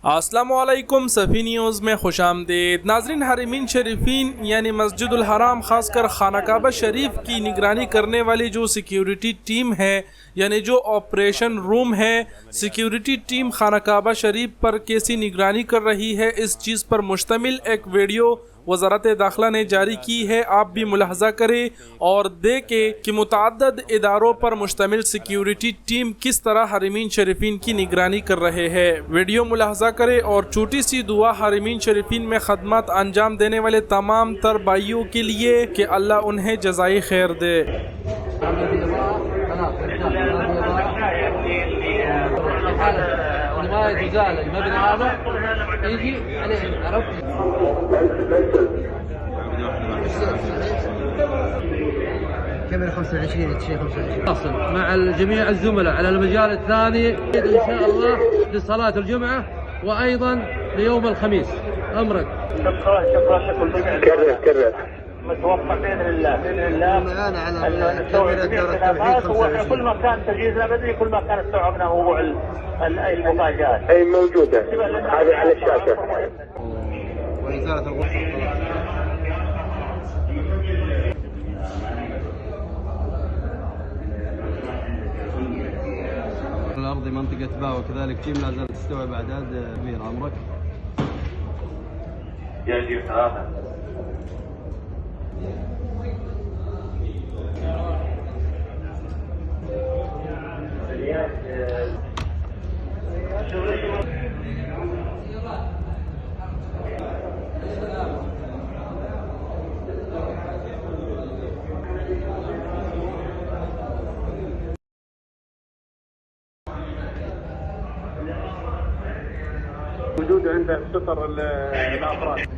अस्सलामुअलैकुम सफ़ी न्यूज़ में खुश आमदीद। नाज़रीन, हरमीन शरीफीन यानी मस्जिदुल हराम ख़ासकर खाना काबा शरीफ की निगरानी करने वाली जो सिक्योरिटी टीम है यानी जो ऑपरेशन रूम है, सिक्योरिटी टीम खाना काबा शरीफ पर कैसी निगरानी कर रही है, इस चीज़ पर मुश्तमिल एक वीडियो वज़ारत दाखिला ने जारी की है। आप भी मुलाहजा करें और देखें कि मुतअद्दिद इदारों पर मुश्तमिल सिक्योरिटी टीम किस तरह हरमीन शरीफीन की निगरानी कर रहे हैं। वीडियो मुलाहजा करें और छोटी सी दुआ हरमीन शरीफीन में खदमत अंजाम देने वाले तमाम तर भाइयों के लिए कि अल्लाह उन्हें जज़ाई खैर दे। ما يزال المبنى هذا يجي عليه عرفت كاميرا 25 شيء 25 اصل مع جميع الزملاء على المجال الثاني ان شاء الله لصلاة الجمعة وايضا ليوم الخميس. امرك. شكرا كرر متوفق باذن الله معانا على كاميرا دار التوحيد 25. كل ما كان تجهيزنا بدري كل ما كان استوعبنا موضوع المفاجآت اي موجوده هذه على الشاشه. وإزالة الغرفة الأرض منطقة باء وكذلك جيم لا زالت تستوعب أعداد كبيرة. أمرك. يجي ثلاثة وجود عند سطر الافراد.